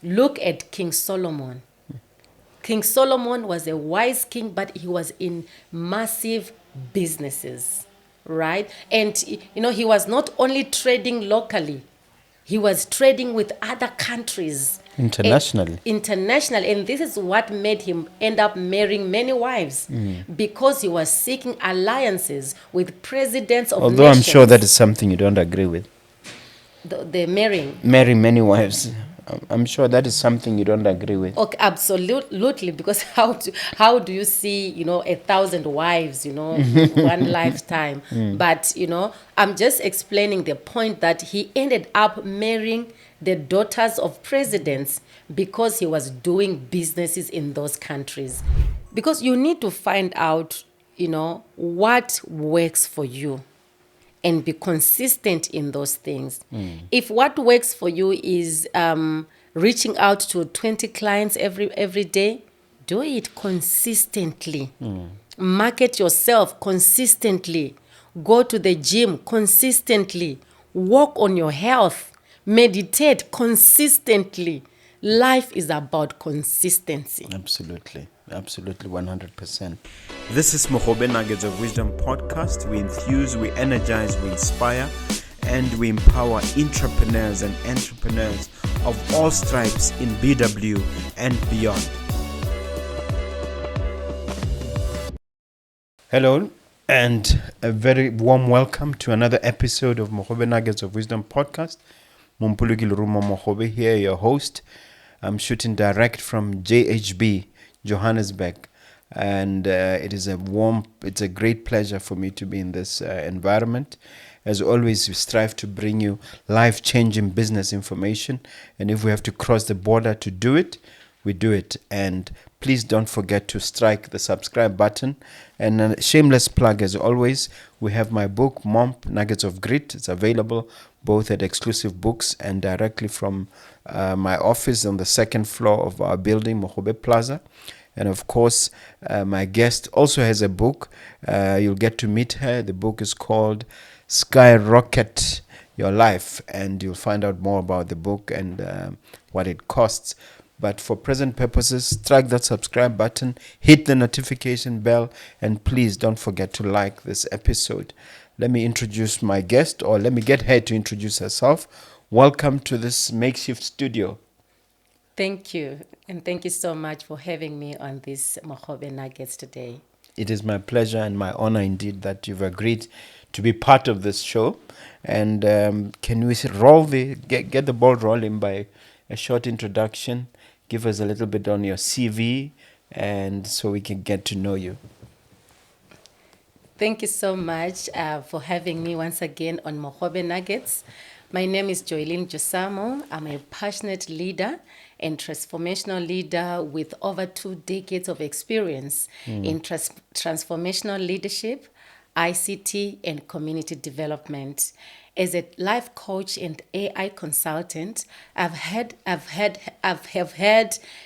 Look at King Solomon. King Solomon was a wise king, but he was in massive businesses, right? And, he was not only trading locally, he was trading with other countries. Internationally. International. And this is what made him end up marrying many wives, because he was seeking alliances with presidents of Although nations. I'm sure that is something you don't agree with. The marrying. Marry many wives. I'm sure that is something you don't agree with. Okay, absolutely. Because how do you see 1,000 wives one lifetime? But I'm just explaining the point that he ended up marrying the daughters of presidents because he was doing businesses in those countries. Because you need to find out what works for you and be consistent in those things. If what works for you is reaching out to 20 clients every day, do it consistently. Market yourself consistently. Go to the gym consistently. Work on your health. Meditate consistently. Life is about consistency. Absolutely. Absolutely, 100%. This is Mogobe Nuggets of Wisdom podcast. We enthuse, we energize, we inspire, and we empower entrepreneurs and entrepreneurs of all stripes in BW and beyond. Hello, and a very warm welcome to another episode of Mogobe Nuggets of Wisdom podcast. Mompoloki Lerumo Mogobe here, your host. I'm shooting direct from JBE Johannesburg, and it's a great pleasure for me to be in this environment. As always, we strive to bring you life-changing business information, and if we have to cross the border to do it, we do it. And please don't forget to strike the subscribe button. And a shameless plug, as always, we have my book, Nuggets of Grit. It's available both at Exclusive Books and directly from my office on the second floor of our building, Mogobe Plaza. And of course, my guest also has a book. You'll get to meet her. The book is called Skyrocket Your Life, and you'll find out more about the book and what it costs. But for present purposes, strike that subscribe button, hit the notification bell, and please don't forget to like this episode. Let me introduce my guest, or let me get her to introduce herself. Welcome to this makeshift studio. Thank you. And thank you so much for having me on this Mogobe Nuggets today. It is my pleasure and my honor indeed that you've agreed to be part of this show. And can we get the ball rolling by a short introduction? Give us a little bit on your CV, and so we can get to know you. Thank you so much for having me once again on Mogobe Nuggets. My name is Joylene Josamu. I'm a passionate leader and transformational leader with over 2 decades of experience in transformational leadership, ICT, and community development. As a life coach and AI consultant, I've had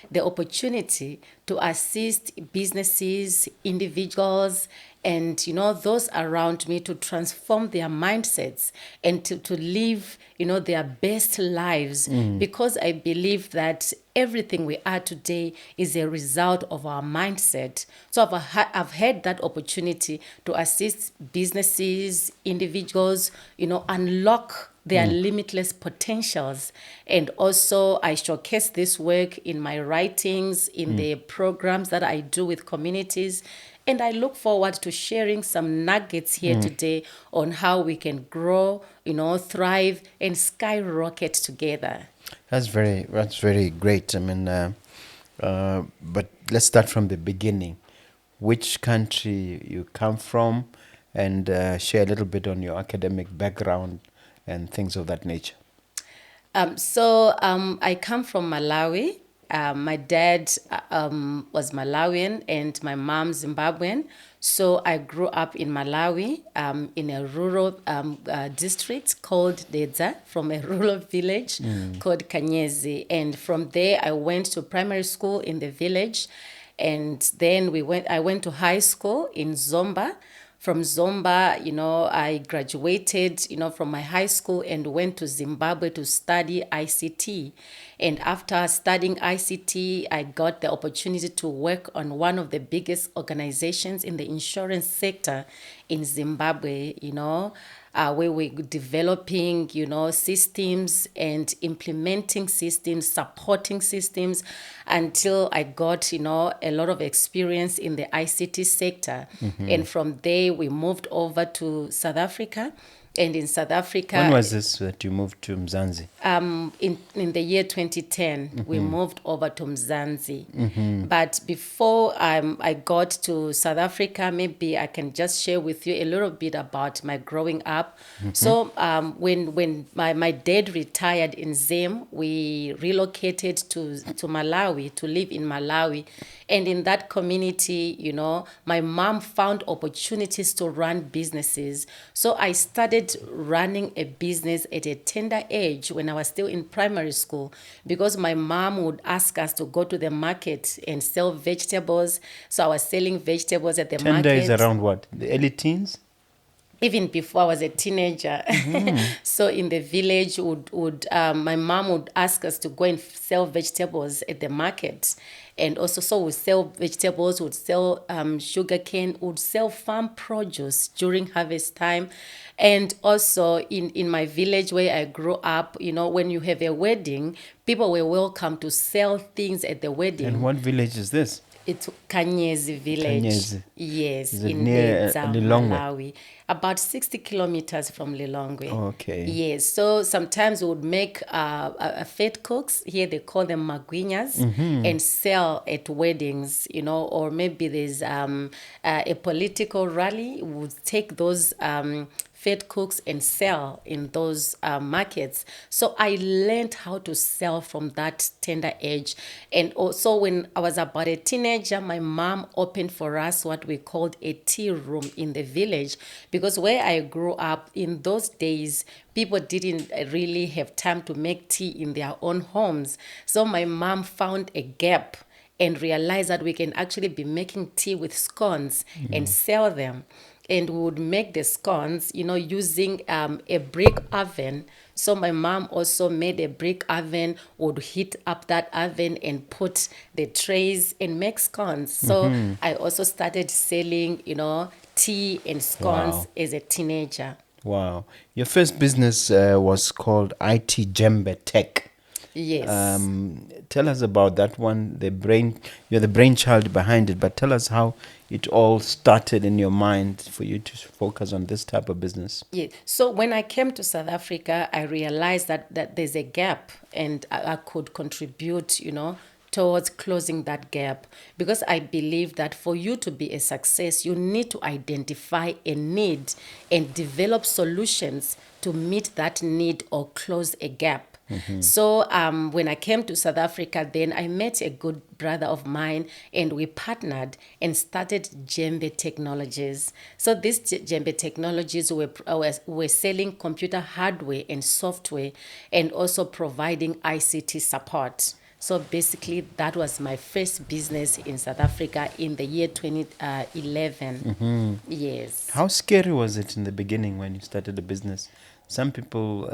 the opportunity to assist businesses, individuals, and those around me to transform their mindsets and to live their best lives, because I believe that everything we are today is a result of our mindset. So I've had that opportunity to assist businesses, individuals, unlock their limitless potentials. And also I showcase this work in my writings, in the programs that I do with communities. And I look forward to sharing some nuggets here today on how we can grow, thrive, and skyrocket together. That's very great. I mean, but let's start from the beginning. Which country you come from, and share a little bit on your academic background and things of that nature. I come from Malawi. My dad was Malawian and my mom Zimbabwean. So I grew up in Malawi in a rural district called Dedza, from a rural village called Kanyezi. And from there, I went to primary school in the village. And then I went to high school in Zomba. From Zomba, I graduated, from my high school and went to Zimbabwe to study ICT. And after studying ICT, I got the opportunity to work on one of the biggest organizations in the insurance sector in Zimbabwe, where we're developing, systems and implementing systems, supporting systems until I got, a lot of experience in the ICT sector. And from there, we moved over to South Africa. And in South Africa... When was this that you moved to Mzansi? In the year 2010, we moved over to Mzansi. But before I got to South Africa, maybe I can just share with you a little bit about my growing up. So when my dad retired in Zim, we relocated to Malawi, to live in Malawi. And in that community, my mom found opportunities to run businesses. So I started running a business at a tender age when I was still in primary school, because my mom would ask us to go to the market and sell vegetables. So I was selling vegetables at the market. Tender is around what? The early teens? Even before I was a teenager. So in the village, my mom would ask us to go and sell vegetables at the market. And also, so we sell vegetables, would sell sugarcane, would sell farm produce during harvest time. And also in my village where I grew up, when you have a wedding, people were welcome to sell things at the wedding. And what village is this? It's Kanyezi village. Kanyezi. Yes, Is it in near Lilongwe? Malawi. About 60 kilometers from Lilongwe. Okay. Yes, so sometimes we would make fat cooks, here they call them magwinyas, and sell at weddings, or maybe there's a political rally, we would take those fat cooks and sell in those markets. So I learned how to sell from that tender age. And also when I was about a teenager, my mom opened for us what we called a tea room in the village, because where I grew up in those days, people didn't really have time to make tea in their own homes. So my mom found a gap and realized that we can actually be making tea with scones and sell them. And we would make the scones, using a brick oven. So my mom also made a brick oven, would heat up that oven and put the trays and make scones. So I also started selling, tea and scones as a teenager. Wow. Your first business was called IT Jembe Tech. Yes. Tell us about that one. You're the brainchild behind it, but tell us how it all started in your mind for you to focus on this type of business. Yeah. So when I came to South Africa, I realized that there's a gap, and I could contribute, towards closing that gap, because I believe that for you to be a success, you need to identify a need and develop solutions to meet that need or close a gap. So when I came to South Africa, then I met a good brother of mine, and we partnered and started JBE Technologies. So this JBE Technologies were selling computer hardware and software, and also providing ICT support. So basically, that was my first business in South Africa in the year 2011. Yes. How scary was it in the beginning when you started the business? Some people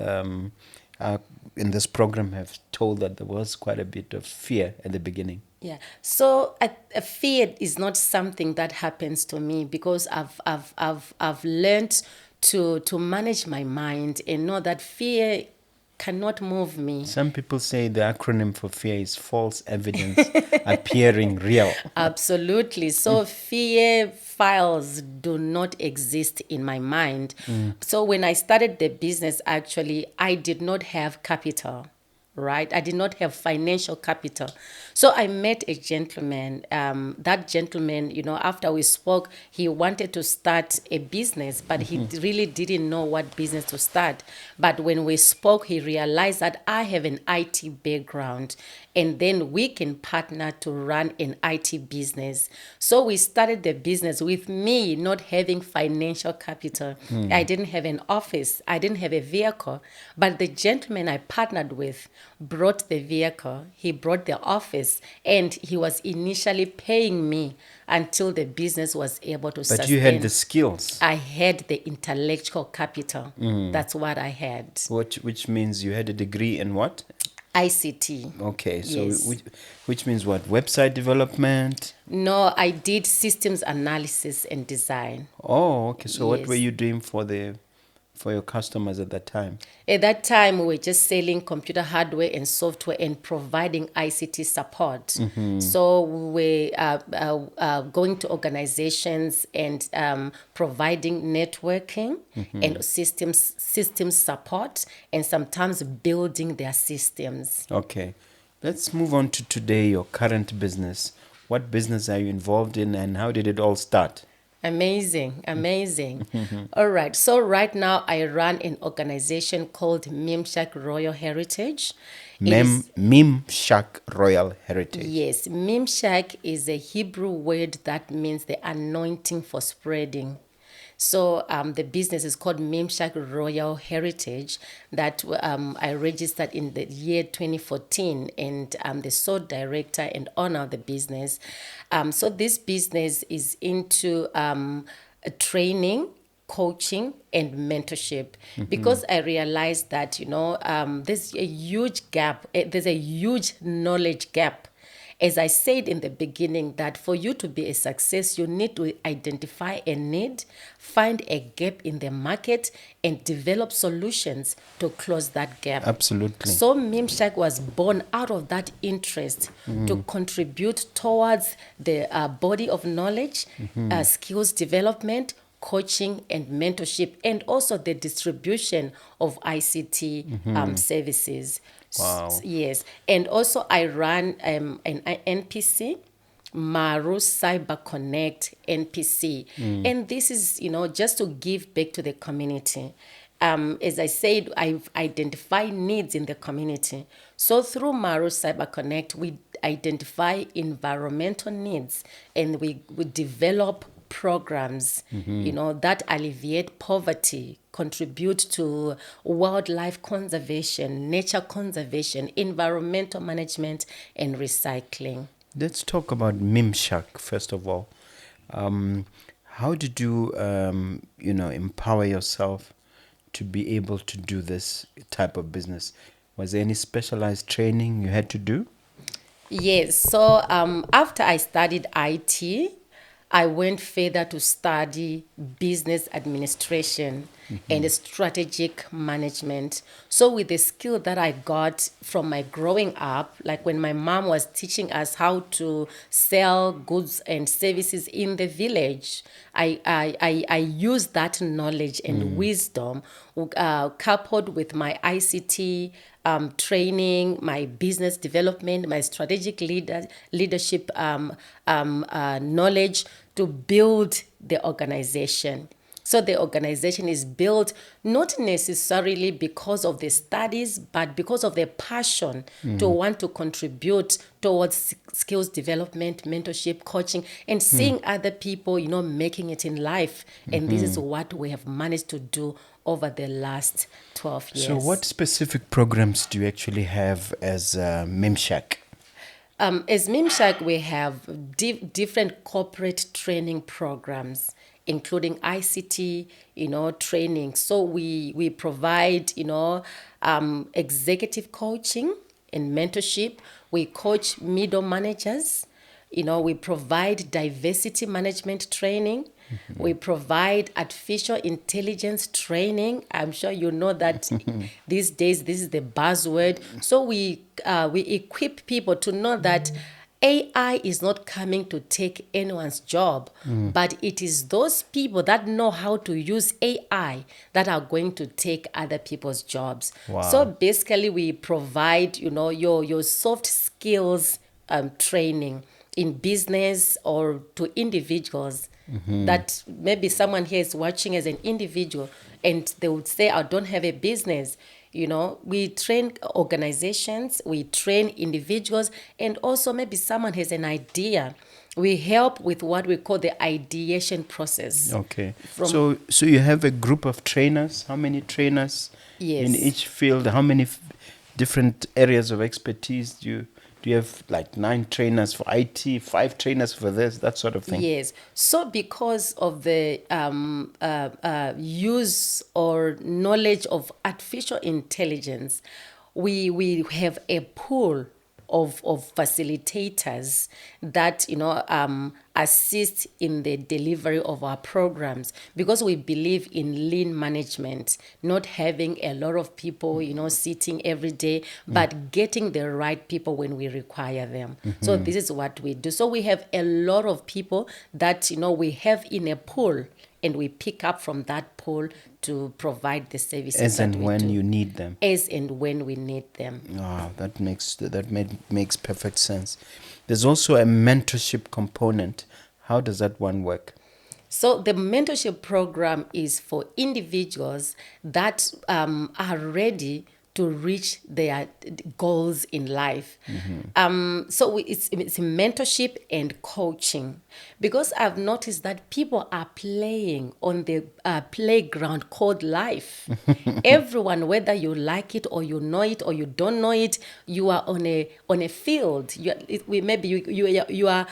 in this program have told that there was quite a bit of fear at the beginning. Yeah. So a fear is not something that happens to me, because I've learned to manage my mind and know that fear cannot move me. Some people say the acronym for fear is false evidence appearing real. Absolutely. So fear files do not exist in my mind. So when I started the business, actually, I did not have capital. Right? I did not have financial capital. So I met a gentleman. That gentleman, after we spoke, he wanted to start a business, but he really didn't know what business to start. But when we spoke, he realized that I have an IT background, and then we can partner to run an IT business. So we started the business with me not having financial capital. I didn't have an office. I didn't have a vehicle. But the gentleman I partnered with brought the vehicle, he brought the office, and he was initially paying me until the business was able to sustain. But you had the skills. I had the intellectual capital. That's what I had. Which means you had a degree in what? ICT. Okay, so Yes. which means what? Website development? No, I did systems analysis and design. Oh, okay. So what were Yes. you doing for your customers at that time? At that time, we were just selling computer hardware and software and providing ICT support. So we were going to organizations and providing networking and systems support, and sometimes building their systems. Okay. Let's move on to today, your current business. What business are you involved in and how did it all start? Amazing. All right. So right now I run an organization called Mimshack Royal Heritage. It is- Mimshack Royal Heritage. Yes, Mimshack is a Hebrew word that means the anointing for spreading. So the business is called Mimshack Royal Heritage that I registered in the year 2014, and I'm the sole director and owner of the business. So this business is into training, coaching, and mentorship, because I realized that there's a huge gap. There's a huge knowledge gap. As I said in the beginning, that for you to be a success, you need to identify a need, find a gap in the market, and develop solutions to close that gap. Absolutely. So Mimshack was born out of that interest to contribute towards the body of knowledge, skills development, coaching and mentorship, and also the distribution of ICT services. Wow. Yes. And also I run an NPC, Maru Cyber Connect MPC. And this is, just to give back to the community. As I said, I've identified needs in the community. So through Maru Cyber Connect, we identify environmental needs, and we develop programs, that alleviate poverty, contribute to wildlife conservation, nature conservation, environmental management, and recycling. Let's talk about Mimshack first of all. How did you, empower yourself to be able to do this type of business? Was there any specialized training you had to do? Yes. So after I studied IT, I went further to study business administration and strategic management. So with the skill that I got from my growing up, like when my mom was teaching us how to sell goods and services in the village, I used that knowledge and wisdom coupled with my ICT training, my business development, my strategic leadership knowledge to build the organization. So the organization is built not necessarily because of the studies, but because of the passion to want to contribute towards skills development, mentorship, coaching, and seeing other people, making it in life. And this is what we have managed to do over the last 12 years. So what specific programs do you actually have as Mimshack? As Mimshack, we have different corporate training programs, including ICT, training. So we provide, executive coaching and mentorship. We coach middle managers. We provide diversity management training. We provide artificial intelligence training. I'm sure you know that these days this is the buzzword. So we equip people to know that AI is not coming to take anyone's job, but it is those people that know how to use AI that are going to take other people's jobs. Wow. So basically, we provide, your soft skills training in business or to individuals. That maybe someone here is watching as an individual and they would say, I don't have a business. We train organizations, we train individuals, and also maybe someone has an idea. We help with what we call the ideation process. Okay. So you have a group of trainers. How many trainers Yes. in each field? How many different areas of expertise? Do you have like 9 trainers for IT, 5 trainers for this, that sort of thing? Yes. So because of the use or knowledge of artificial intelligence, we have a pool of facilitators that assist in the delivery of our programs, because we believe in lean management, not having a lot of people sitting every day, but getting the right people when we require them. So this is what we do. So we have a lot of people that we have in a pool, and we pick up from that pool to provide the services As that and we when do. you need them. As and when we need them. Wow, makes perfect sense. There's also a mentorship component. How does that one work? So the mentorship program is for individuals that are ready to reach their goals in life. So it's mentorship and coaching, because I've noticed that people are playing on the playground called life. Everyone, whether you like it or you know it or you don't know it, you are on a field. You are,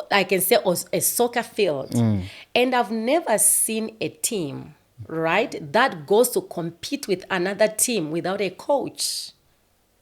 I can say, a soccer field, and I've never seen a team, right, that goes to compete with another team without a coach,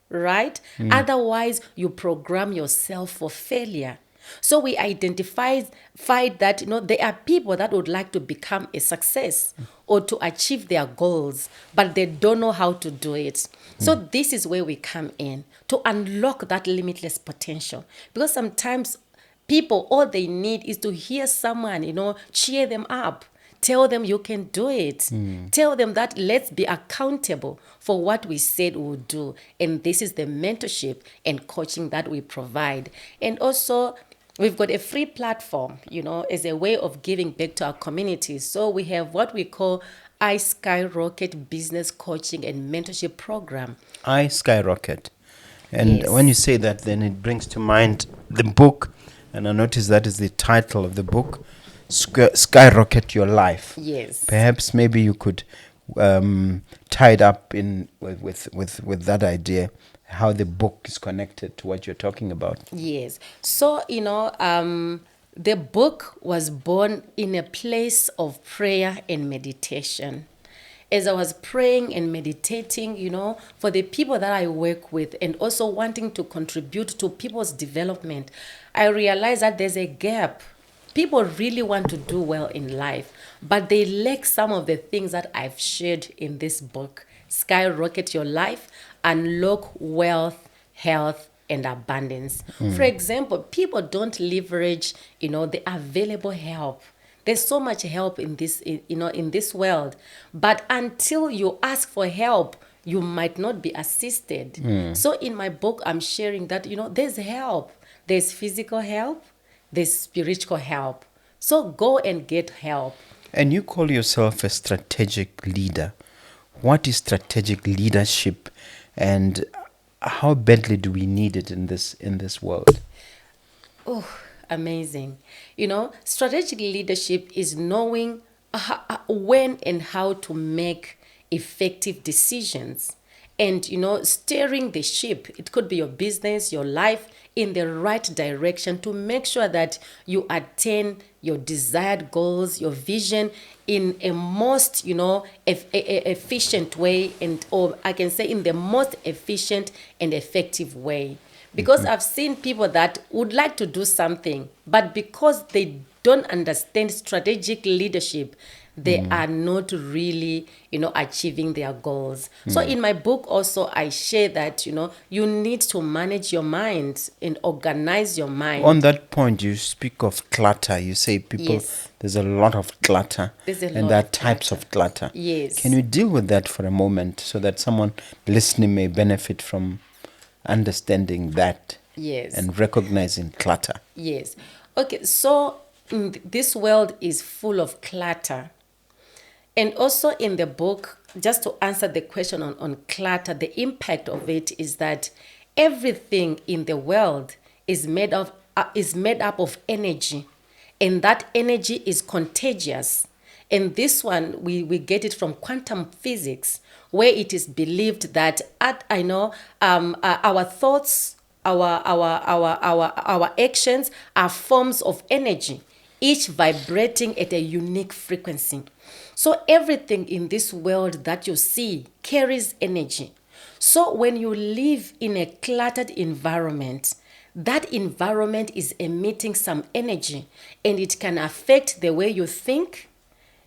right? Otherwise, you program yourself for failure. So we identified that there are people that would like to become a success or to achieve their goals, but they don't know how to do it. So this is where we come in to unlock that limitless potential, because sometimes people, all they need is to hear someone, cheer them up. Tell them you can do it. Tell them that let's be accountable for what we said we would do. And this is the mentorship and coaching that we provide. And also, we've got a free platform, as a way of giving back to our communities. So we have what we call Skyrocket Business Coaching and Mentorship Program. Skyrocket. And Yes. when you say that, then it brings to mind the book. And I notice that is the title of the book, Skyrocket Your Life. Yes. Perhaps maybe you could tie it up in with that idea, how the book is connected to what you're talking about. Yes. So, the book was born in a place of prayer and meditation. As I was praying and meditating, for the people that I work with, and also wanting to contribute to people's development, I realized that there's a gap. People really want to do well in life, but they lack some of the things that I've shared in this book, Skyrocket Your Life, Unlock Wealth, Health, and Abundance. For example, people don't leverage, the available help. There's so much help in this world, but until you ask for help, you might not be assisted. So in my book, I'm sharing that, there's help. There's physical help, there's spiritual help. So go and get help. And you call yourself a strategic leader. What is strategic leadership, and how badly do we need it in this world? Oh, amazing. Strategic leadership is knowing when and how to make effective decisions, and, steering the ship. It could be your business, your life, in the right direction to make sure that you attain your desired goals, your vision, in a most, efficient way, or I can say in the most efficient and effective way. Because I've seen people that would like to do something, but because they don't understand strategic leadership, they are not really, achieving their goals. So in my book also, I share that, you need to manage your mind and organize your mind. On that point, you speak of clutter. You say people, Yes. there's a lot of clutter, There's a and lot there are of types of clutter. Yes. Can you deal with that for a moment so that someone listening may benefit from understanding that? Yes. And recognizing clutter. Yes. Okay, so this world is full of clutter. And also in the book, just to answer the question on clutter, the impact of it is that everything in the world is made up of energy, and that energy is contagious. And this one, we get it from quantum physics, where it is believed that our thoughts, our actions are forms of energy, each vibrating at a unique frequency. So everything in this world that you see carries energy. So when you live in a cluttered environment, that environment is emitting some energy, and it can affect the way you think,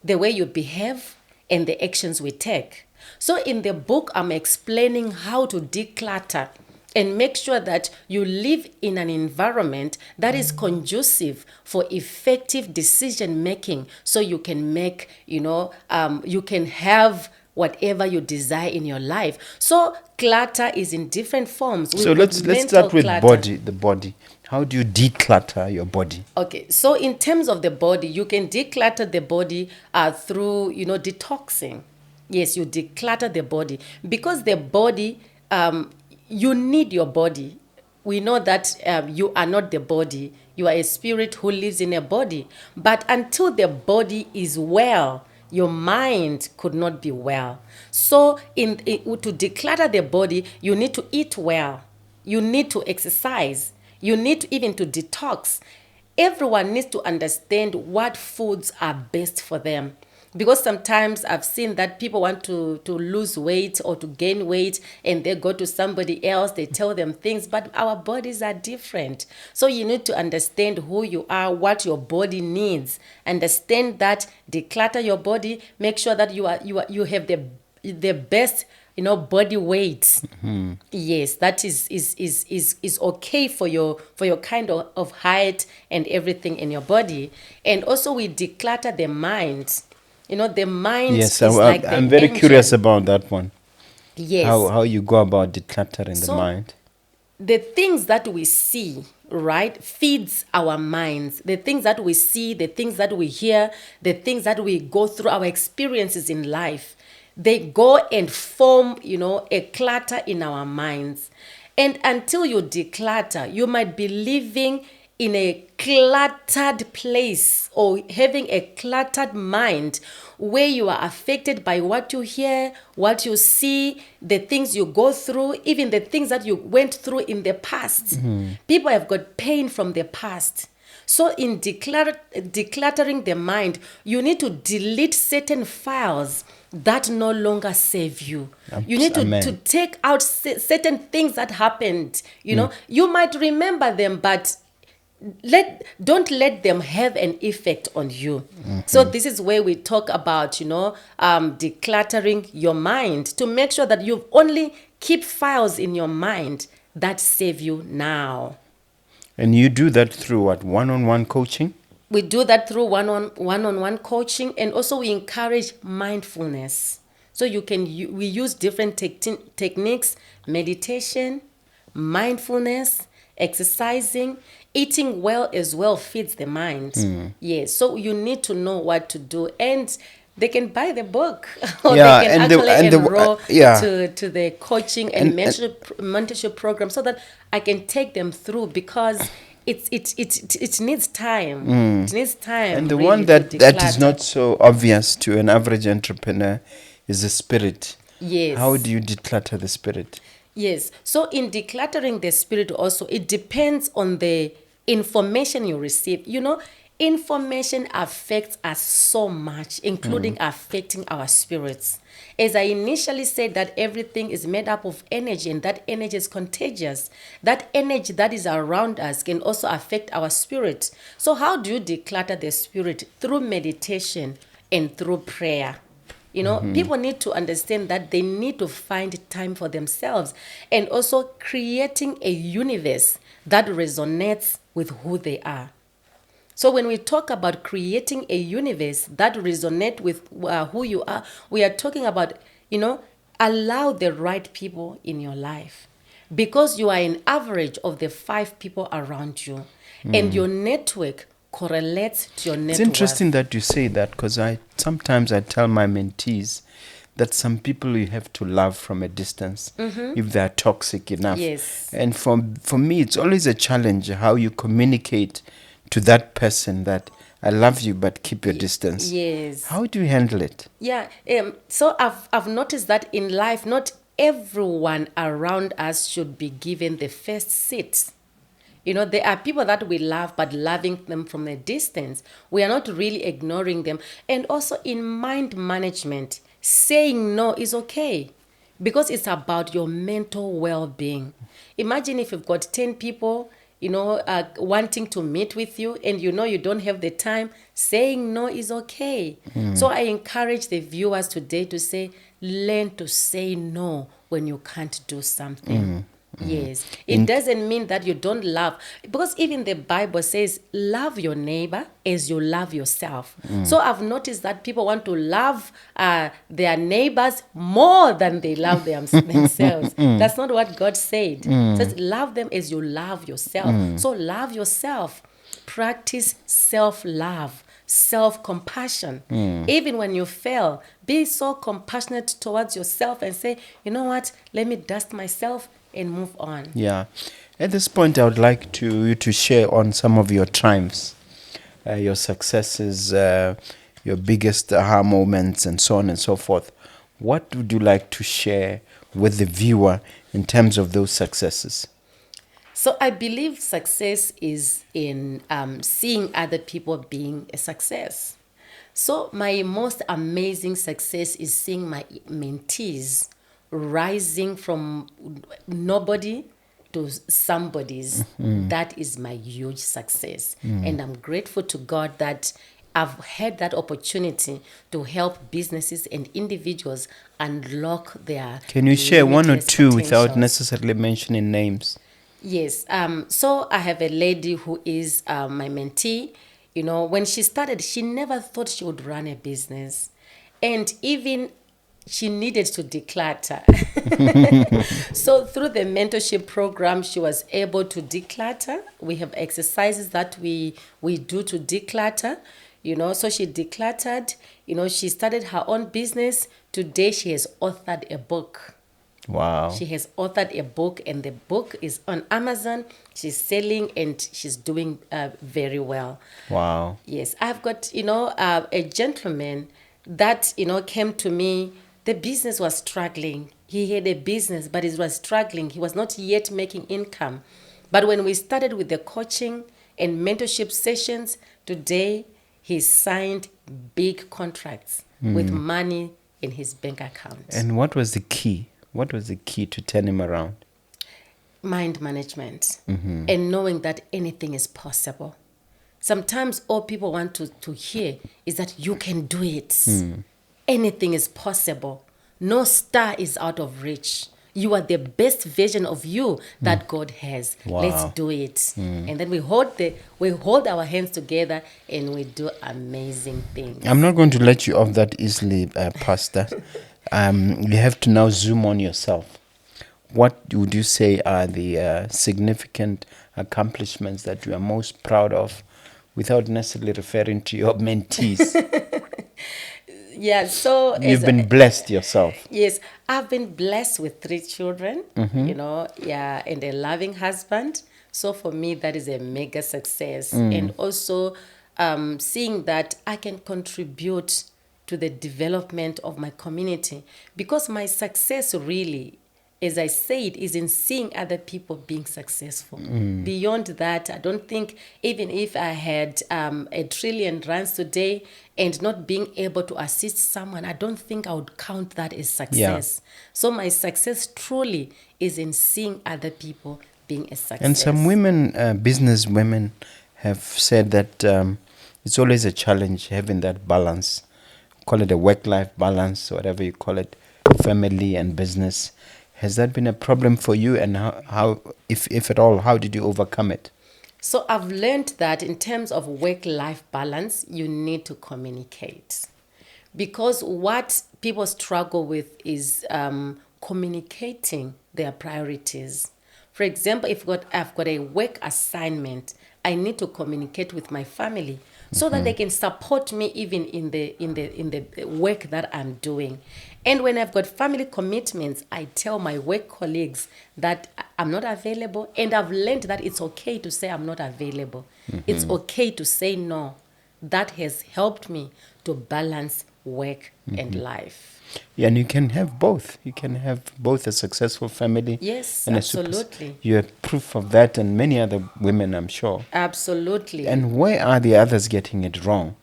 the way you behave, and the actions we take. So in the book, I'm explaining how to declutter and make sure that you live in an environment that is conducive for effective decision making, so you can make, you can have whatever you desire in your life. So clutter is in different forms. So let's start with the body. How do you declutter your body? Okay, so in terms of the body, you can declutter the body through, detoxing. Yes, you declutter the body, because the body, you need your body. We know that you are not the body. You are a spirit who lives in a body. But until the body is well, your mind could not be well. So to declutter the body, you need to eat well. You need to exercise. You need to even to detox. Everyone needs to understand what foods are best for them. Because sometimes I've seen that people want to lose weight or to gain weight, and they go to somebody else, they tell them things, but our bodies are different. So you need to understand who you are, what your body needs. Understand that, declutter your body, make sure that you have the best body weight. Mm-hmm. Yes, that is okay for your kind of height and everything in your body. And also we declutter the mind. The mind. Yes, is like the I'm very engine. Curious about that one. Yes. How you go about decluttering the mind. The things that we see, right, feeds our minds. The things that we see, the things that we hear, the things that we go through, our experiences in life, they go and form, a clutter in our minds. And until you declutter, you might be living in a cluttered place or having a cluttered mind, where you are affected by what you hear, what you see, the things you go through, even the things that you went through in the past. Mm-hmm. People have got pain from the past. So in decluttering the mind, you need to delete certain files that no longer serve you. You need to take out certain things that happened. You might remember them, but don't let them have an effect on you. Mm-hmm. So this is where we talk about, decluttering your mind, to make sure that you only keep files in your mind that save you now. And you do that through what? One-on-one coaching? We do that through one-on-one coaching, and also we encourage mindfulness. So we use different techniques: meditation, mindfulness, exercising. Eating well as well feeds the mind. Mm. Yes, so you need to know what to do, and they can buy the book, or they can enroll to the coaching and mentorship program, so that I can take them through, because it needs time. Mm. It needs time. And the really one that is not so obvious to an average entrepreneur is the spirit. Yes. How do you declutter the spirit? Yes. So in decluttering the spirit also, it depends on the information you receive. Information affects us so much, including affecting our spirits. As I initially said, that everything is made up of energy, and that energy is contagious. That energy that is around us can also affect our spirit. So how do you declutter the spirit? Through meditation and through prayer. People need to understand that they need to find time for themselves, and also creating a universe that resonates with who they are. So when we talk about creating a universe that resonates with who you are, we are talking about, allow the right people in your life, because you are an average of the 5 people around you, and your network correlates to your network. It's interesting that you say that, because sometimes I tell my mentees that some people you have to love from a distance if they're toxic enough. Yes. And for me, it's always a challenge how you communicate to that person that I love you, but keep your distance. Yes. How do you handle it? Yeah. So I've noticed that in life, not everyone around us should be given the first seat. You know, there are people that we love, but loving them from a distance. We are not really ignoring them. And also in mind management, saying no is okay because it's about your mental well-being. Imagine if you've got 10 people, wanting to meet with you and you don't have the time, saying no is okay. So I encourage the viewers today to say, learn to say no when you can't do something. Yes. It doesn't mean that you don't love, because even the Bible says, love your neighbor as you love yourself. So I've noticed that people want to love their neighbors more than they love themselves. That's not what God said. It says, love them as you love yourself. So love yourself. Practice self-love, self-compassion. Even when you fail, be so compassionate towards yourself and say, you know what, let me dust myself and move on. Yeah. At this point, I would like you to share on some of your triumphs, your successes, your biggest aha moments, and so on and so forth. What would you like to share with the viewer in terms of those successes? So I believe success is in seeing other people being a success. So my most amazing success is seeing my mentees rising from nobody to somebody's. That is my huge success. And I'm grateful to God that I've had that opportunity to help businesses and individuals unlock their Can you share one or limitless two without potentials. necessarily mentioning names? Yes. So I have a lady who is my mentee. When she started, she never thought she would run a business. And even she needed to declutter. So through the mentorship program, she was able to declutter. We have exercises that we do to declutter. So she decluttered. She started her own business. Today, she has authored a book. Wow. She has authored a book, and the book is on Amazon. She's selling, and she's doing very well. Wow. Yes, I've got, a gentleman that, came to me. The business was struggling. He had a business, but it was struggling. He was not yet making income. But when we started with the coaching and mentorship sessions, today he signed big contracts with money in his bank account. And what was the key? What was the key to turn him around? Mind management and knowing that anything is possible. Sometimes all people want to hear is that you can do it. Anything is possible. No star is out of reach. You are the best version of you that God has. Wow. Let's do it. And then we hold our hands together and we do amazing things. I'm not going to let you off that easily, Pastor. You have to now zoom on yourself. What would you say are the significant accomplishments that you are most proud of, without necessarily referring to your mentees? Yeah, so You've been blessed yourself. Yes, I've been blessed with 3 children, and a loving husband. So for me, that is a mega success. And also seeing that I can contribute to the development of my community, because my success really, as I said, is in seeing other people being successful. Beyond that, I don't think, even if I had R1 trillion today and not being able to assist someone, I don't think I would count that as success. So my success truly is in seeing other people being a success. And some women, business women, have said that it's always a challenge having that balance. Call it a work-life balance, whatever you call it, family and business. Has that been a problem for you, and how if at all, how did you overcome it? So I've learned that in terms of work-life balance, you need to communicate. Because what people struggle with is communicating their priorities. For example, if I've got a work assignment, I need to communicate with my family so that they can support me even in the work that I'm doing. And when I've got family commitments, I tell my work colleagues that I'm not available, and I've learned that it's okay to say I'm not available. It's okay to say no. that has helped me to balance work and life. Yeah, and you can have both. You can have both a successful family Yes, and absolutely. you're proof of that, and many other women, I'm sure. Absolutely. And where are the others getting it wrong?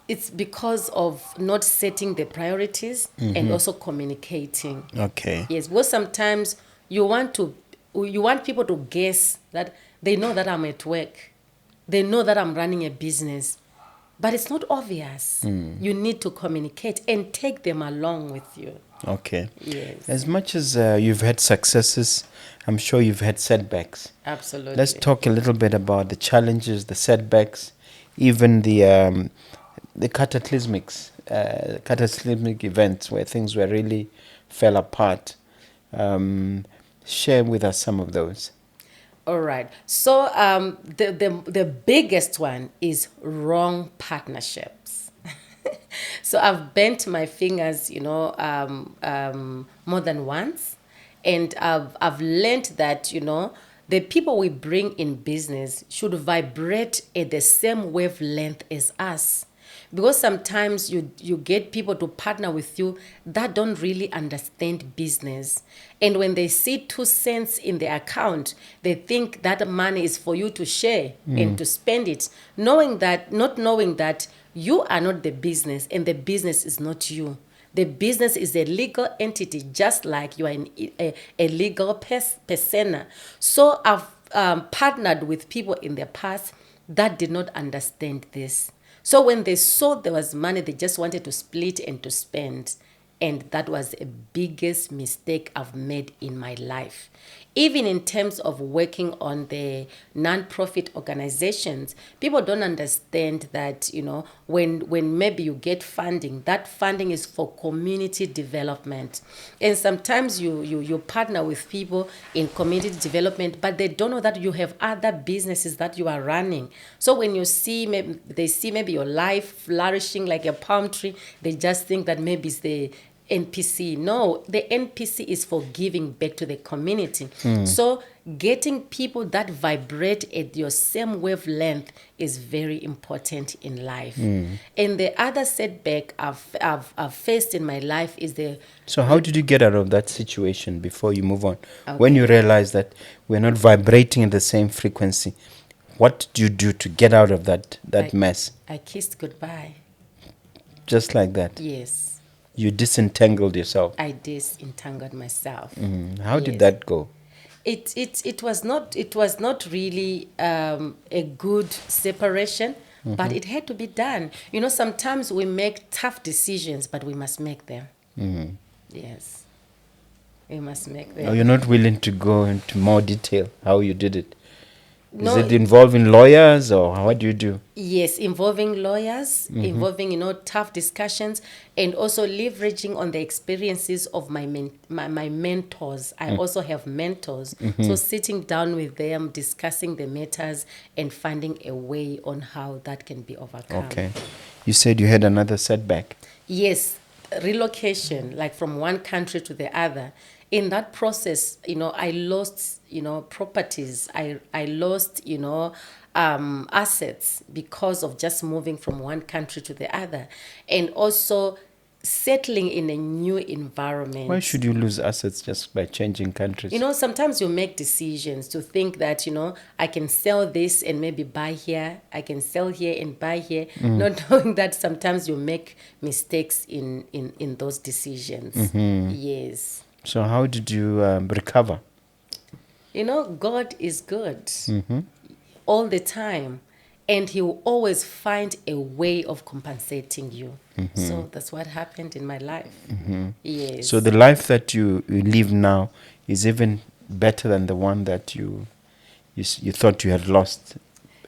It's because of not setting the priorities and also communicating. Okay. Yes, because sometimes you want people to guess that they know that I'm at work. They know that I'm running a business. But it's not obvious. You need to communicate and take them along with you. Okay. Yes, As much as you've had successes, I'm sure you've had setbacks. absolutely. Let's talk a little bit about the challenges, the setbacks, even the cataclysmic events where things were really fell apart. Share with us some of those. All right. So the biggest one is wrong partnerships. So I've bent my fingers, more than once, and I've learned that the people we bring in business should vibrate at the same wavelength as us. Because sometimes you get people to partner with you that don't really understand business. And when they see 2 cents in the account, they think that money is for you to share and to spend it, not knowing that you are not the business and the business is not you. The business is a legal entity, just like you are a legal persona. So I've partnered with people in the past that did not understand this. So when they saw there was money, they just wanted to split and to spend. And that was the biggest mistake I've made in my life. Even in terms of working on the non-profit organizations, people don't understand that, when maybe you get funding, that funding is for community development. And sometimes you partner with people in community development, but they don't know that you have other businesses that you are running. So when they see maybe your life flourishing like a palm tree, they just think that maybe it's the NPC. No, the NPC is for giving back to the community. So getting people that vibrate at your same wavelength is very important in life. And the other setback I've faced in my life is So how did you get out of that situation before you move on? Okay. When you realize that we're not vibrating at the same frequency, what do you do to get out of that mess? I kissed goodbye. Just like that. Yes, You disentangled yourself. I disentangled myself. How did Yes. that go? It was not really a good separation, but it had to be done. Sometimes we make tough decisions, but we must make them. Yes, we must make them. Or you're not willing to go into more detail how you did it? No, Is it involving lawyers, or what do you do? Yes, involving lawyers, involving tough discussions, and also leveraging on the experiences of my mentors. I also have mentors, so sitting down with them, discussing the matters, and finding a way on how that can be overcome. Okay. You said you had another setback. Yes, relocation, like from one country to the other. In that process, I lost, properties. I lost, assets because of just moving from one country to the other. And also settling in a new environment. Why should you lose assets just by changing countries? Sometimes you make decisions to think that, I can sell this and maybe buy here. I can sell here and buy here. Not knowing that sometimes you make mistakes in those decisions. Yes. So how did you recover? God is good all the time. And he will always find a way of compensating you. So that's what happened in my life. Yes. So the life that you live now is even better than the one that you thought you had lost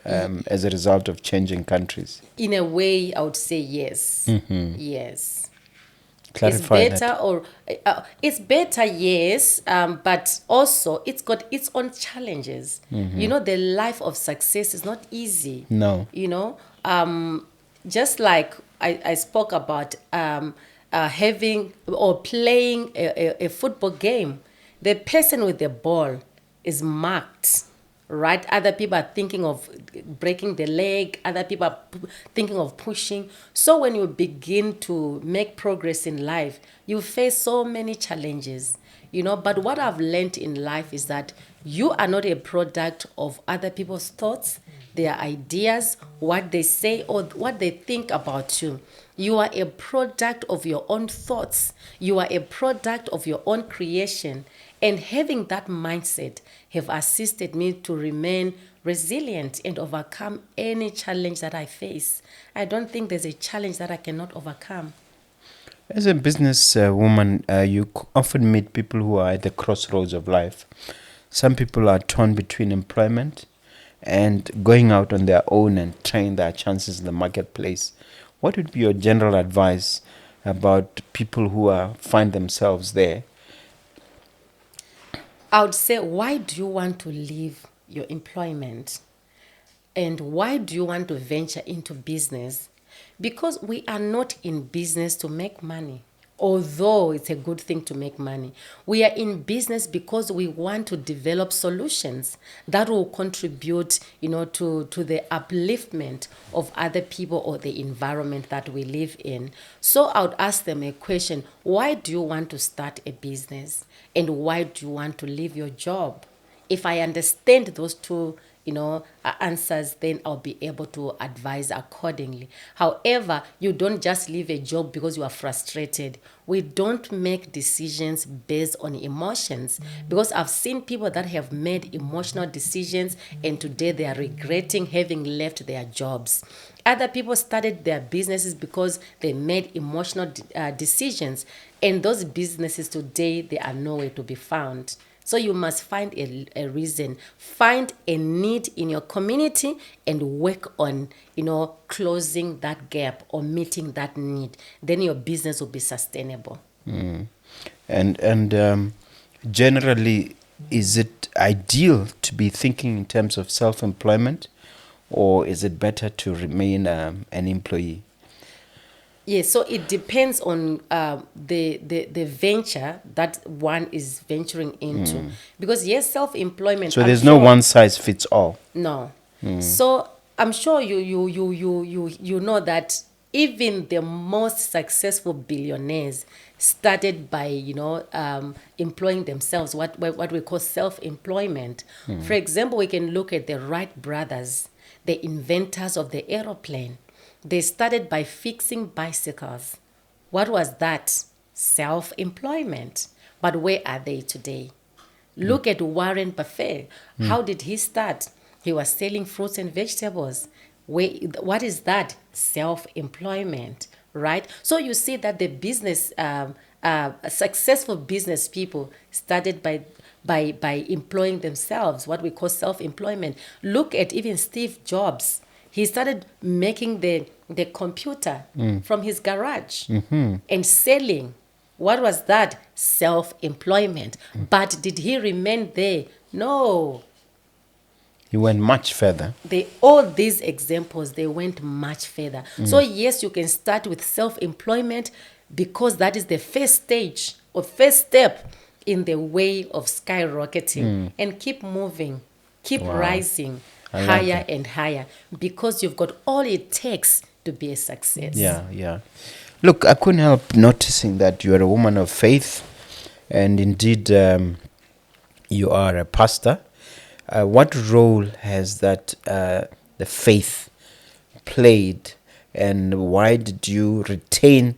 as a result of changing countries. In a way, I would say yes. Yes. Clarify it's better that. or it's better, yes, but also it's got its own challenges. The life of success is not easy. No. Just like I spoke about having or playing a football game, the person with the ball is marked right? Other people are thinking of breaking the leg, other people are thinking of pushing. So when you begin to make progress in life, you face so many challenges, but what I've learned in life is that you are not a product of other people's thoughts, their ideas, what they say, or what they think about you. You are a product of your own thoughts. You are a product of your own creation. And having that mindset have assisted me to remain resilient and overcome any challenge that I face. I don't think there's a challenge that I cannot overcome. As a business woman, you often meet people who are at the crossroads of life. Some people are torn between employment and going out on their own and trying their chances in the marketplace. What would be your general advice about people who find themselves there? I would say, why do you want to leave your employment? And why do you want to venture into business? Because we are not in business to make money. Although it's a good thing to make money, we are in business because we want to develop solutions that will contribute, to the upliftment of other people or the environment that we live in. So I would ask them a question: why do you want to start a business? And why do you want to leave your job? If I understand those two, answers, then I'll be able to advise accordingly. However, you don't just leave a job because you are frustrated. We don't make decisions based on emotions, because I've seen people that have made emotional decisions and today they are regretting having left their jobs. Other people started their businesses because they made emotional decisions, and those businesses today, they are nowhere to be found. So you must find a reason, find a need in your community and work on, closing that gap or meeting that need. Then your business will be sustainable. And generally, is it ideal to be thinking in terms of self-employment, or is it better to remain an employee? Yes, so it depends on the venture that one is venturing into. Because yes, self-employment. So there's no one size fits all. No. So I'm sure you know that even the most successful billionaires started by employing themselves, what we call self-employment. For example, we can look at the Wright brothers, the inventors of the aeroplane. They started by fixing bicycles. What was that? Self-employment. But where are they today? Look at Warren Buffett. How did he start? He was selling fruits and vegetables. What is that? Self-employment, right? So you see that the business, successful business people started by employing themselves, what we call self-employment. Look at even Steve Jobs. He started making the computer from his garage and selling. What was that? Self-employment. But did he remain there? No. He went much further. All these examples, they went much further. So yes, you can start with self-employment because that is the first stage or first step in the way of skyrocketing, and keep moving, keep rising higher and higher, because you've got all it takes to be a success. Yeah. Look, I couldn't help noticing that you are a woman of faith, and indeed you are a pastor. What role has that the faith played, and why did you retain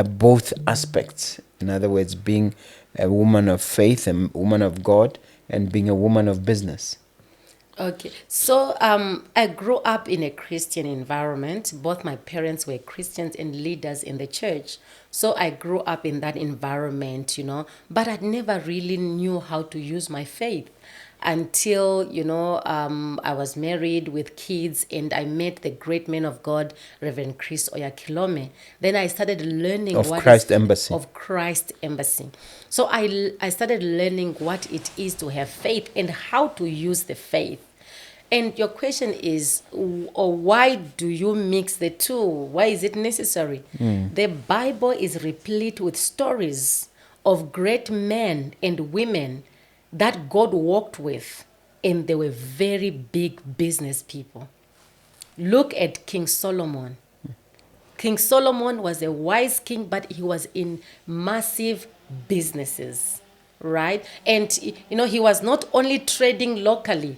both aspects? In other words, being a woman of faith, a woman of God, and being a woman of business. Okay, so I grew up in a Christian environment. Both my parents were Christians and leaders in the church. So I grew up in that environment, but I never really knew how to use my faith until, I was married with kids and I met the great man of God, Reverend Chris Oyakilome. Then I started learning of Christ Embassy. Of Christ Embassy. So I started learning what it is to have faith and how to use the faith. And your question is, why do you mix the two? Why is it necessary? The Bible is replete with stories of great men and women that God walked with, and they were very big business people. Look at King Solomon. King Solomon was a wise king, but he was in massive businesses, right? And, he was not only trading locally,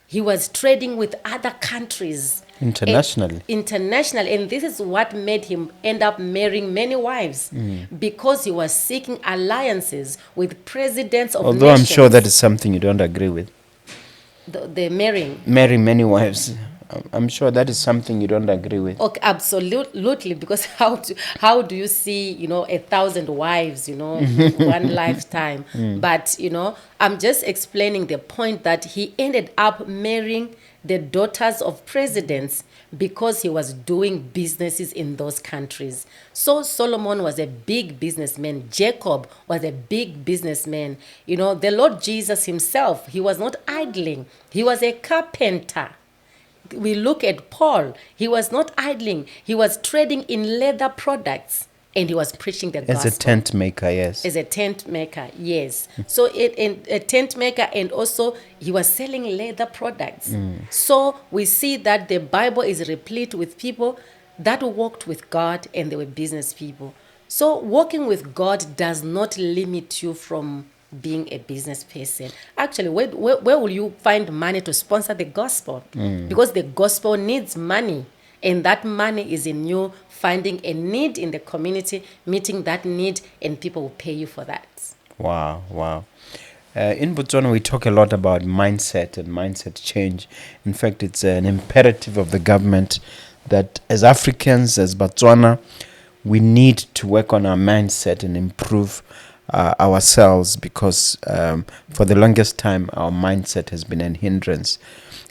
he was trading with other countries. Internationally. Internationally. And this is what made him end up marrying many wives, because he was seeking alliances with presidents of Although nations. I'm sure that is something you don't agree with. The marrying. Marrying many wives. I'm sure that is something you don't agree with. Okay, absolutely. Because how do you see 1,000 wives one lifetime? But I'm just explaining the point that he ended up marrying the daughters of presidents because he was doing businesses in those countries. So Solomon was a big businessman. Jacob was a big businessman. The Lord Jesus himself, he was not idling. He was a carpenter. We look at Paul. He was not idling. He was trading in leather products, and he was preaching the gospel. As a tent maker, yes. As a tent maker, yes. So a tent maker, and also he was selling leather products. So we see that the Bible is replete with people that walked with God, and they were business people. So walking with God does not limit you from being a business person. Actually, where will you find money to sponsor the gospel? Because the gospel needs money, and that money is in you finding a need in the community, meeting that need, and people will pay you for that. Wow. In Botswana, we talk a lot about mindset and mindset change. In fact, it's an imperative of the government that as Africans, as Botswana, we need to work on our mindset and improve ourselves, because for the longest time our mindset has been a hindrance.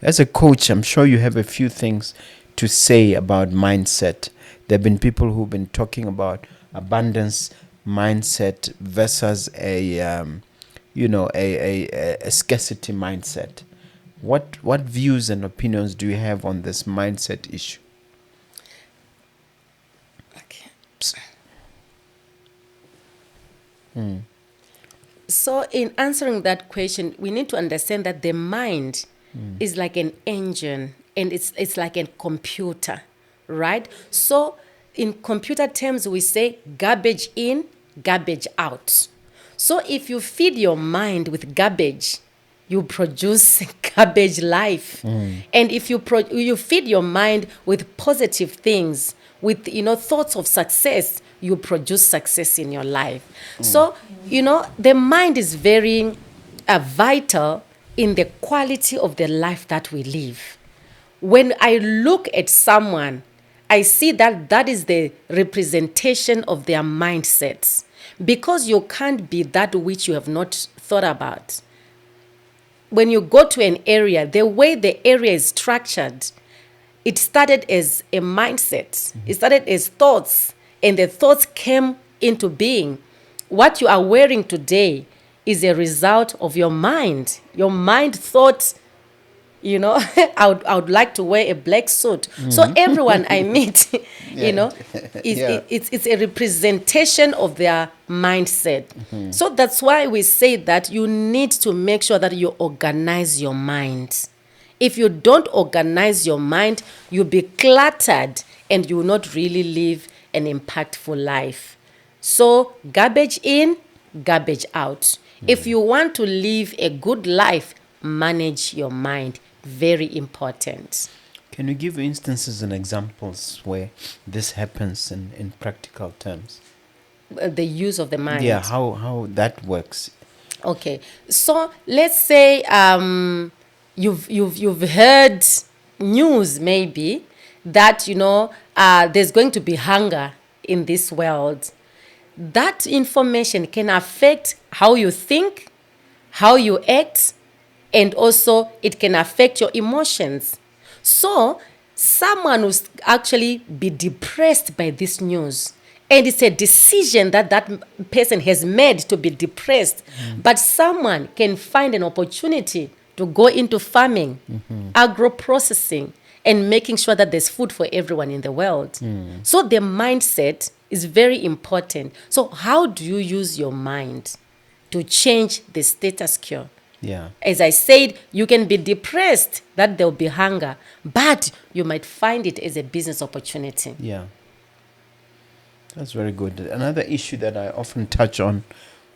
As a coach, I'm sure you have a few things to say about mindset. There have been people who've been talking about abundance mindset versus a scarcity mindset. What views and opinions do you have on this mindset issue? Okay. So in answering that question, we need to understand that the mind is like an engine, and it's like a computer, right? So in computer terms, we say garbage in, garbage out. So if you feed your mind with garbage, you produce garbage life. And if you feed your mind with positive things, with thoughts of success, you produce success in your life. So the mind is very vital in the quality of the life that we live. When I look at someone, I see that is the representation of their mindsets, because you can't be that which you have not thought about. When you go to an area, the way the area is structured, it started as a mindset. It started as thoughts, and the thoughts came into being. What you are wearing today is a result of your mind. Your mind thought, I would like to wear a black suit. So everyone I meet, it's a representation of their mindset. So that's why we say that you need to make sure that you organize your mind. If you don't organize your mind, you'll be cluttered, and you will not really live an impactful life. So garbage in, garbage out. If you want to live a good life, manage your mind. Very important. Can you give instances and examples where this happens in practical terms? The use of the mind. Yeah, how that works. Okay, so let's say you've heard news maybe that there's going to be hunger in this world. That information can affect how you think, how you act, and also it can affect your emotions. So someone will actually be depressed by this news. And it's a decision that person has made to be depressed. But someone can find an opportunity to go into farming, agro-processing, and making sure that there's food for everyone in the world. So the mindset is very important. So how do you use your mind to change the status quo? Yeah. As I said, you can be depressed that there'll be hunger, but you might find it as a business opportunity. Yeah. That's very good. Another issue that I often touch on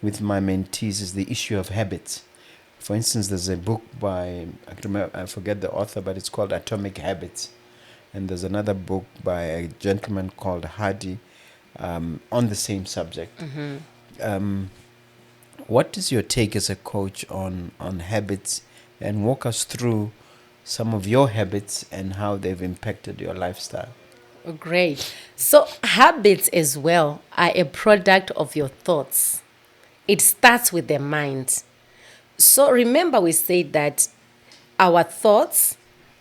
with my mentees is the issue of habits. For instance, there's a book by, I forget the author, but it's called Atomic Habits. And there's another book by a gentleman called Hardy on the same subject. What is your take as a coach on habits, and walk us through some of your habits and how they've impacted your lifestyle? Great. So, habits as well are a product of your thoughts. It starts with the mind. So, remember, we said that our thoughts,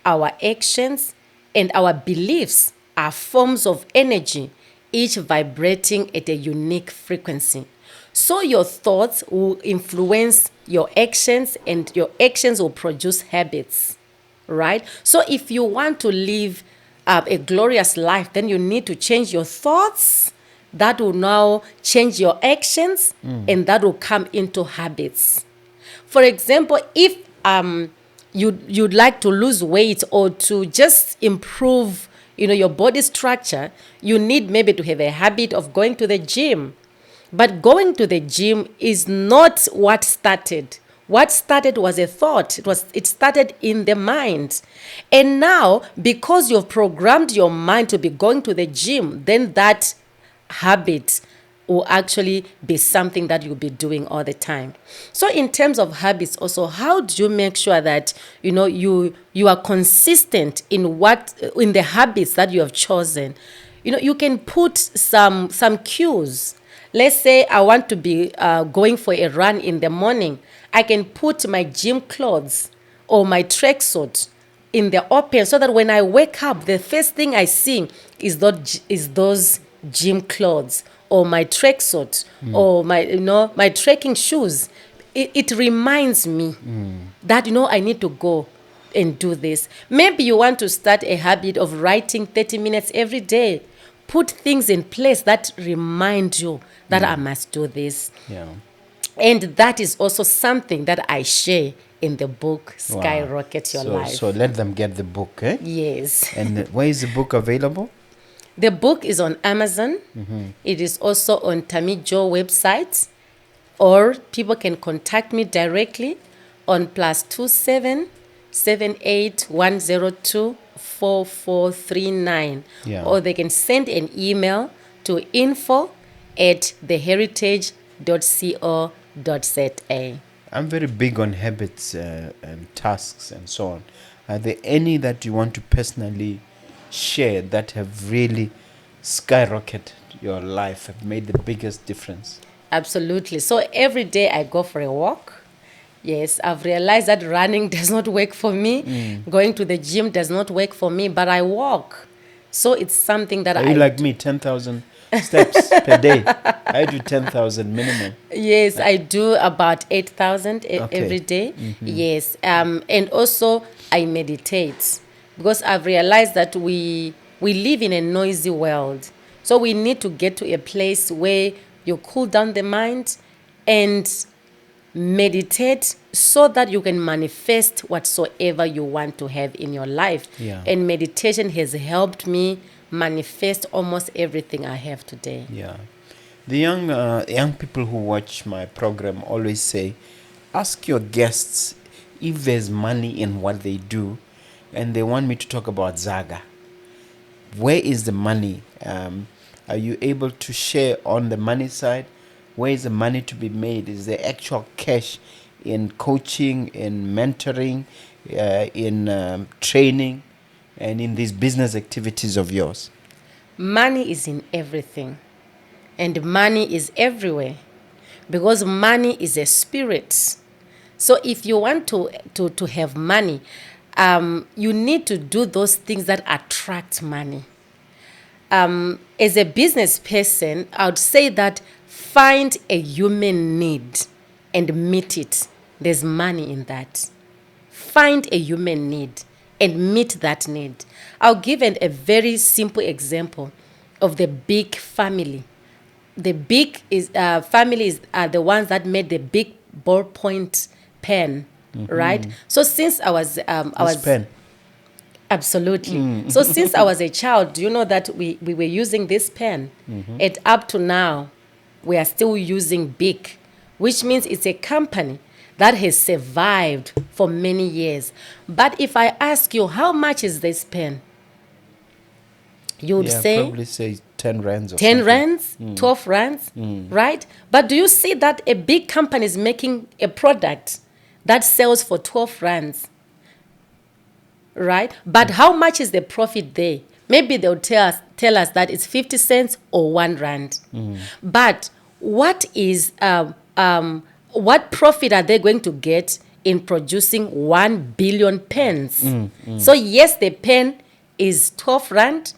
our actions, and our beliefs are forms of energy, each vibrating at a unique frequency. So, your thoughts will influence your actions, and your actions will produce habits, right? So, if you want to live a glorious life, then you need to change your thoughts. That will now change your actions, and that will come into habits. For example, if you'd like to lose weight or to just improve, your body structure, you need maybe to have a habit of going to the gym. But going to the gym is not what started. What started was a thought. It started in the mind. And now, because you've programmed your mind to be going to the gym, then that habit will actually be something that you'll be doing all the time. So in terms of habits also, how do you make sure that you are consistent in the habits that you have chosen? You can put some cues. Let's say I want to be going for a run in the morning. I can put my gym clothes or my tracksuit in the open, so that when I wake up, the first thing I see is those gym clothes or my tracksuit or my trekking shoes. It reminds me that I need to go and do this. Maybe you want to start a habit of writing 30 minutes every day. Put things in place that remind you that I must do this. Yeah. And that is also something that I share in the book, Wow. Skyrocket Your Life. So let them get the book, eh? Yes. And where is the book available? The book is on Amazon. It is also on Tammy Joe website, or people can contact me directly on +27 78 4439. Yeah. Or they can send an email to info@theheritage.co.za. I'm very big on habits and tasks and so on. Are there any that you want to personally share that have really skyrocketed your life, have made the biggest difference? Absolutely. So every day I go for a walk. Yes, I've realized that running does not work for me. Going to the gym does not work for me, but I walk. So it's something that Are you like me, 10,000 steps per day? I do 10,000 minimum. Yes, I do about 8,000 Okay. every day. Yes, and also I meditate, because I've realized that we live in a noisy world. So we need to get to a place where you cool down the mind and meditate, so that you can manifest whatsoever you want to have in your life. Yeah. And meditation has helped me manifest almost everything I have today. Yeah. The young people who watch my program always say, ask your guests if there's money in what they do, and they want me to talk about Zaga. Where is the money? Are you able to share on the money side? Where is the money to be made? Is there actual cash in coaching, in mentoring, in training, and in these business activities of yours? Money is in everything, and money is everywhere, because money is a spirit. So if you want to have money, you need to do those things that attract money. As a business person, I would say that find a human need and meet it. There's money in that. Find a human need and meet that need. I'll give a very simple example of the big family. The big families are the ones that made the big ballpoint pen right? So since I was pen. Absolutely. So since I was a child, do you know that we were using this pen? And up to now, we are still using BIC, which means it's a company that has survived for many years. But if I ask you, how much is this pen? You would say probably say 10 rands or 10 something. rands, 12 rands, right? But do you see that a big company is making a product that sells for 12 rands? Right? But how much is the profit there? Maybe they'll tell us that it's 50 cents or 1 rand. But what profit are they going to get in producing 1 billion pens? So yes, the pen is 12 rand,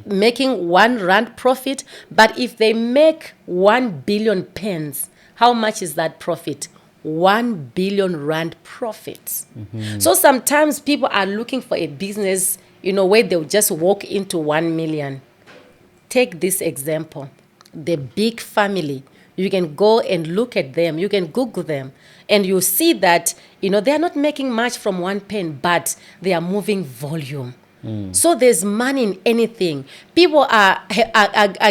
making 1 rand profit. But if they make 1 billion pens, how much is that profit? 1 billion rand profits. So sometimes people are looking for a business, where they'll just walk into 1 million. Take this example, the big family. You can go and look at them. You can Google them, and you see that, they are not making much from 1 pen, but they are moving volume. So there's money in anything. People are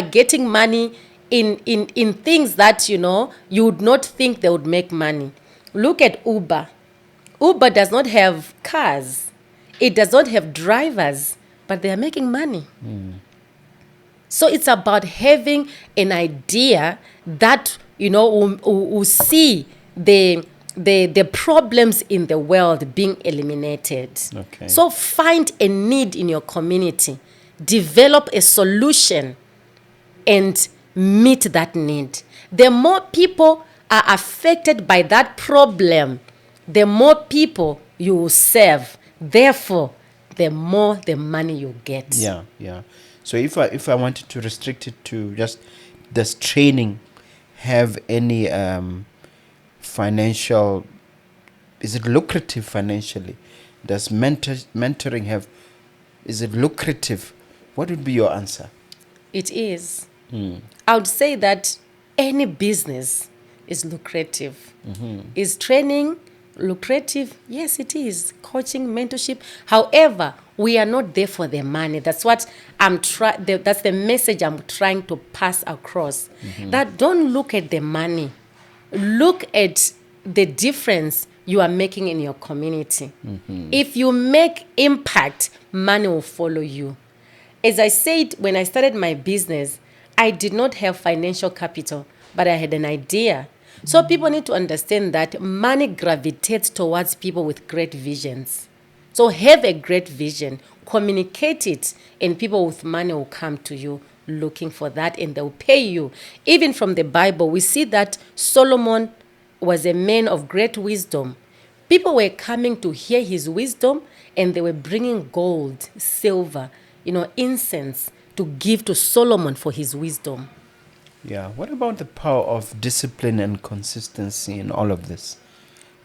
getting money in things that, you would not think they would make money. Look at Uber. Uber does not have cars. It does not have drivers, but they are making money. So it's about having an idea that, will see the problems in the world being eliminated. Okay. So find a need in your community, develop a solution, and meet that need. The more people are affected by that problem, the more people you will serve. Therefore, the more the money you get. Yeah. So if I wanted to restrict it to just, does training have any financial, is it lucrative financially? Does mentoring have, is it lucrative? What would be your answer? It is. I would say that any business is lucrative. Is training lucrative? Yes, it is. Coaching, mentorship. However, we are not there for the money. That's what that's the message I'm trying to pass across. That don't look at the money. Look at the difference you are making in your community. If you make impact, money will follow you. As I said, when I started my business, I did not have financial capital, but I had an idea. So people need to understand that money gravitates towards people with great visions. So have a great vision, communicate it, and people with money will come to you looking for that, and they'll pay you. Even from the Bible, we see that Solomon was a man of great wisdom. People were coming to hear his wisdom, and they were bringing gold, silver, incense to give to Solomon for his wisdom. Yeah. What about the power of discipline and consistency in all of this,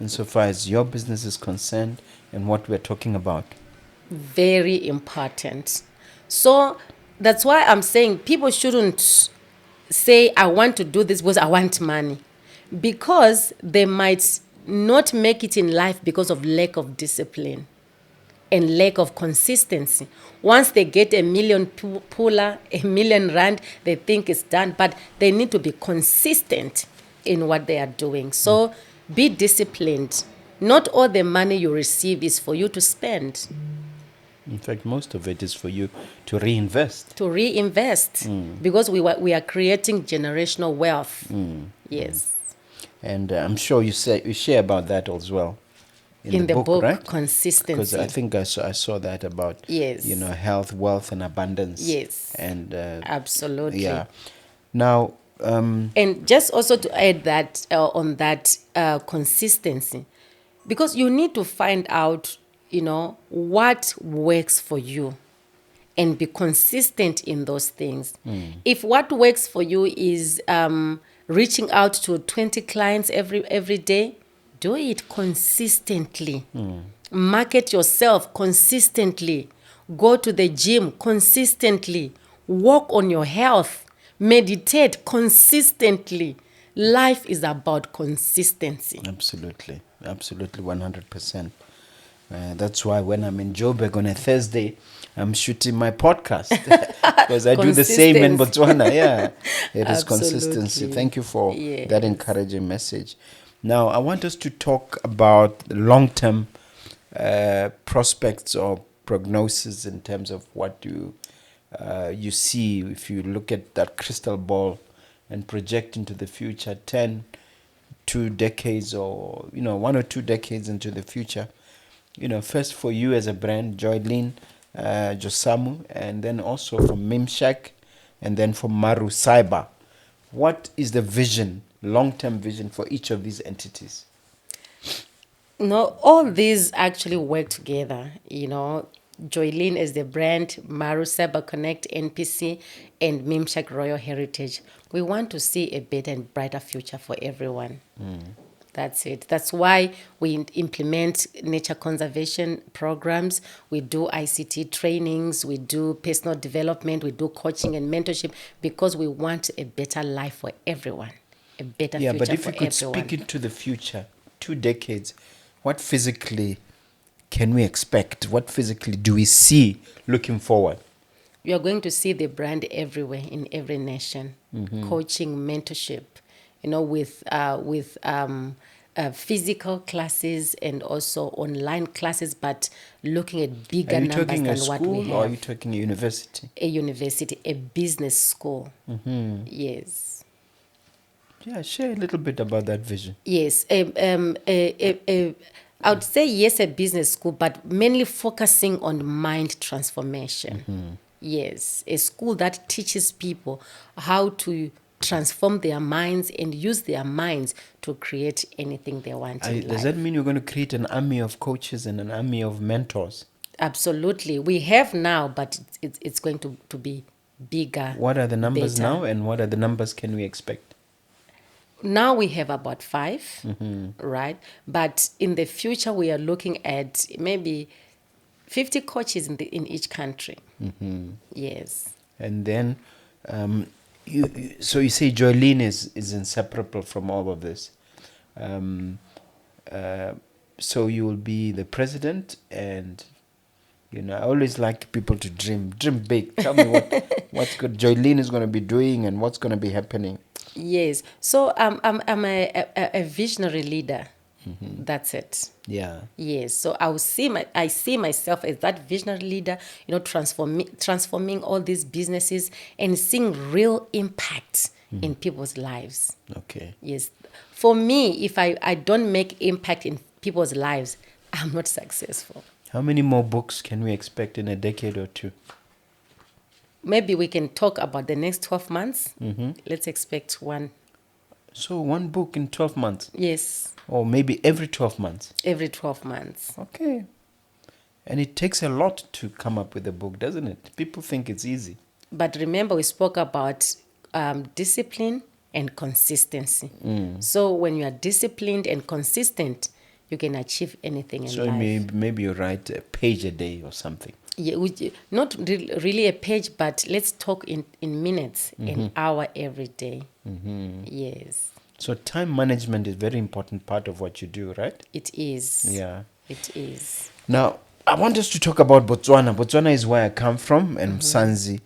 insofar as your business is concerned and what we're talking about? Very important. So that's why I'm saying people shouldn't say, I want to do this because I want money. Because they might not make it in life because of lack of discipline and lack of consistency. Once they get a million puller, a million rand, they think it's done. But they need to be consistent in what they are doing. So be disciplined. Not all the money you receive is for you to spend. In fact, most of it is for you to reinvest. Because we are creating generational wealth. Yes. And I'm sure you share about that as well in the book, right? Consistency. Because I think I saw that about health, wealth, and abundance. Yes. And absolutely. Yeah. Now. And just also to add that on that consistency, because you need to find out, what works for you, and be consistent in those things. If what works for you is reaching out to 20 clients every day, do it consistently. Market yourself consistently. Go to the gym consistently. Work on your health. Meditate consistently. Life is about consistency. Absolutely. Absolutely, 100%. That's why when I'm in Joburg on a Thursday, I'm shooting my podcast because I do the same in Consistency. Botswana. Yeah, it is consistency. Absolutely. Thank you for that Yes. encouraging message. Now, I want us to talk about long term prospects or prognosis in terms of what you see if you look at that crystal ball and project into the future 10, 2 decades, or 1 or 2 decades into the future. First for you as a brand, Joylene Josamu, and then also from Mimshack, and then from Maru Cyber. What is the vision, long-term vision for each of these entities? No, all these actually work together. Joylene is the brand, Maru Cyber Connect MPC, and Mimshack Royal Heritage. We want to see a better and brighter future for everyone. That's it. That's why we implement nature conservation programs. We do ICT trainings. We do personal development. We do coaching and mentorship because we want a better life for everyone, a better Yeah, but future if for you could everyone. speak into the future, 2 decades, what physically can we expect? What physically do we see looking forward? You're going to see the brand everywhere in every nation. Coaching, mentorship, with physical classes and also online classes, but looking at Are bigger you numbers talking a than what we school or are have. you talking a university? A university, a business school. Yes. Yeah, share a little bit about that vision. Yes, I would say yes, a business school, but mainly focusing on mind transformation. Yes, a school that teaches people how to transform their minds and use their minds to create anything they want in Does that life. mean you're going to create an army of coaches and an army of mentors? Absolutely. We have now, but it's going to be bigger, What are the numbers better. now and what are the numbers can we expect? Now we have about 5, right? But in the future, we are looking at maybe 50 coaches in each country. Yes. And then, so you say Joylene is inseparable from all of this. Um, uh, so you will be the president, and I always like people to dream big. Tell me what's good. Joylene is going to be doing, and what's going to be happening. Yes. So I'm a visionary leader. That's it. Yeah. Yes. So I see myself as that visionary leader, transforming all these businesses and seeing real impact in people's lives. Okay. Yes. For me, if I don't make impact in people's lives, I'm not successful. How many more books can we expect in a decade or two? Maybe we can talk about the next 12 months. Let's expect one. So one book in 12 months, Yes, or maybe every 12 months. every 12 months. Okay. And it takes a lot to come up with a book, doesn't it? People think it's easy. But remember, we spoke about discipline and consistency. So when you are disciplined and consistent, you can achieve anything in So life. maybe you write a page a day or something. Yeah, not really a page, but let's talk in minutes, an hour every day. Yes, So time management is a very important part of what you do, right? it is. Yeah. It is. Now, I want us to talk about Botswana. Botswana is where I come from, and Msanzi.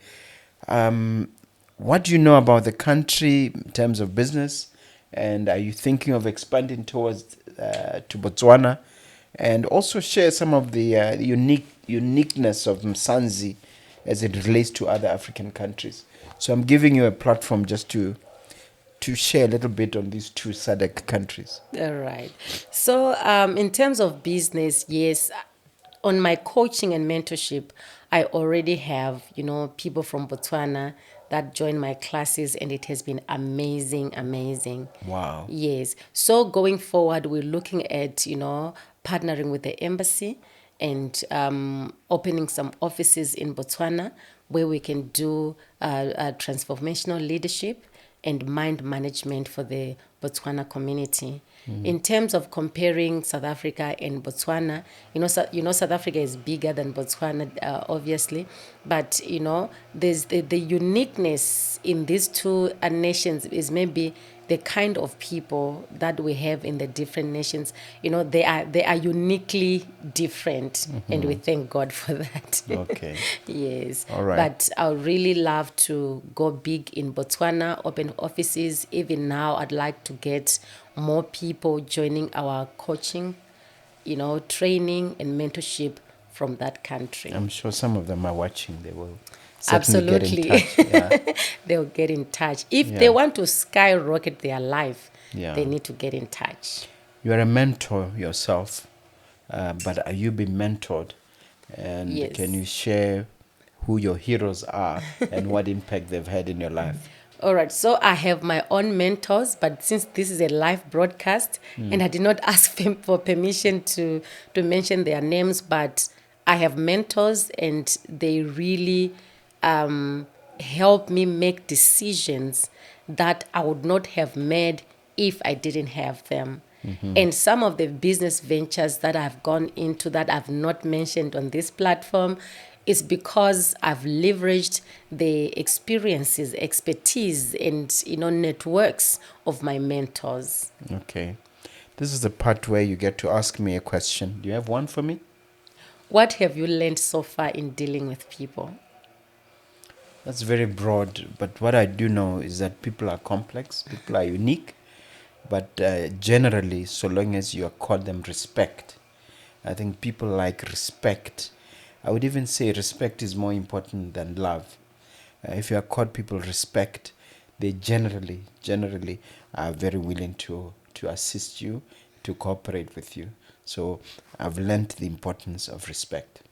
What do you know about the country in terms of business? And are you thinking of expanding towards to Botswana? And also share some of the uniqueness of Msanzi as it relates to other African countries. So I'm giving you a platform just to share a little bit on these two SADC countries. All right. So, in terms of business, yes, on my coaching and mentorship, I already have, people from Botswana that join my classes, and it has been amazing, amazing. Wow. Yes. So going forward, we're looking at, partnering with the embassy and opening some offices in Botswana where we can do transformational leadership and mind management for the Botswana community. In terms of comparing South Africa and Botswana, South Africa is bigger than Botswana, obviously, but there's the uniqueness in these two nations is maybe the kind of people that we have in the different nations, they are uniquely different, and we thank God for that. Okay. Yes. All right. But I would really love to go big in Botswana, open offices. Even now, I'd like to get more people joining our coaching, training and mentorship from that country. I'm sure some of them are watching. They will certainly Absolutely. get in touch. Yeah. They'll get in touch. If Yeah. they want to skyrocket their life, Yeah. they need to get in touch. You are a mentor yourself, but are you being mentored? And Yes. can you share who your heroes are and what impact they've had in your life? All right, so I have my own mentors, but since this is a live broadcast and I did not ask them for permission to mention their names, but I have mentors and they really help me make decisions that I would not have made if I didn't have them. And some of the business ventures that I've gone into that I've not mentioned on this platform is because I've leveraged the experiences, expertise, and networks of my mentors. Okay. This is the part where you get to ask me a question. Do you have one for me? What have you learned so far in dealing with people? That's very broad, but what I do know is that people are complex, people are unique, but generally, so long as you accord them respect, I think people like respect. I would even say respect is more important than love. If you accord people respect, they generally are very willing to assist you, to cooperate with you. So I've learned the importance of respect.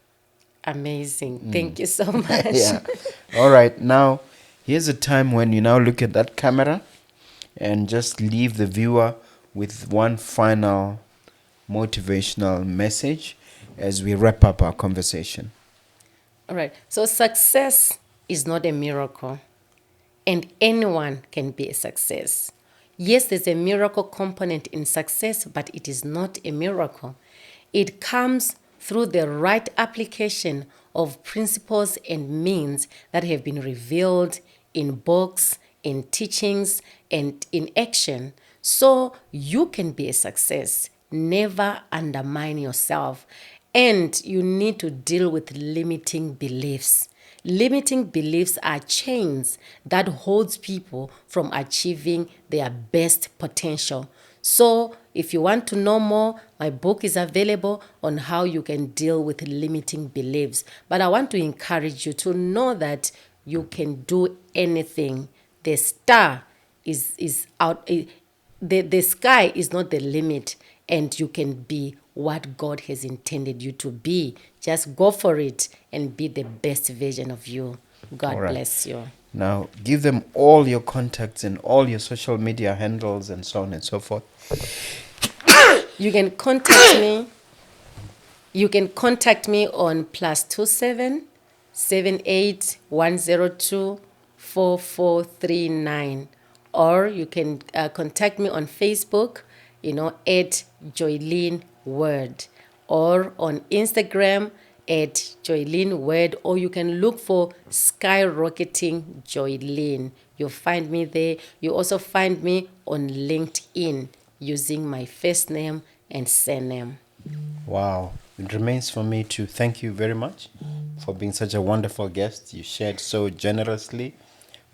Amazing. Thank you so much. Yeah. All right. Now, here's a time when you now look at that camera and just leave the viewer with one final motivational message as we wrap up our conversation. All right. So success is not a miracle, and anyone can be a success. Yes, there's a miracle component in success, but it is not a miracle. It comes through the right application of principles and means that have been revealed in books, in teachings, and in action. So you can be a success. Never undermine yourself. And you need to deal with limiting beliefs. Limiting beliefs are chains that holds people from achieving their best potential. So if you want to know more, my book is available on how you can deal with limiting beliefs. But I want to encourage you to know that you can do anything. The star is out. The sky is not the limit, and you can be what God has intended you to be. Just go for it and be the best version of you. God bless you. Now, give them all your contacts and all your social media handles and so on and so forth. You can contact me. You can contact me on +27 78 102 4439, or you can contact me on Facebook, at Joylene Word, or on Instagram at Joylene Word, or you can look for Skyrocketing Joylene. You'll find me there. You also find me on LinkedIn using my first name and surname. Wow. It remains for me to thank you very much for being such a wonderful guest. You shared so generously.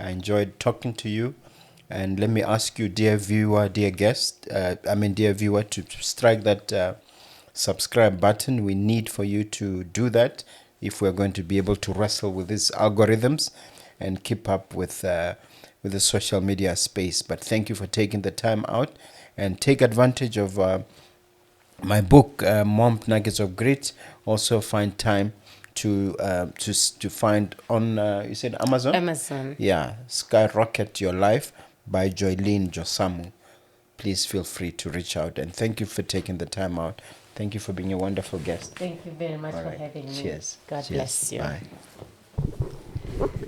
I enjoyed talking to you. And let me ask you, dear viewer, dear guest, dear viewer, to strike that subscribe button. We need for you to do that if we're going to be able to wrestle with these algorithms and keep up with the social media space. But thank you for taking the time out, and take advantage of my book, Momp Nuggets of Grit. Also find time to find on, you said Amazon? Amazon. Yeah, Skyrocket Your Life by Joylene Josamu. Please feel free to reach out, and thank you for taking the time out. Thank you for being a wonderful guest. Thank you very much for having me. Cheers. God Cheers. bless you. Bye.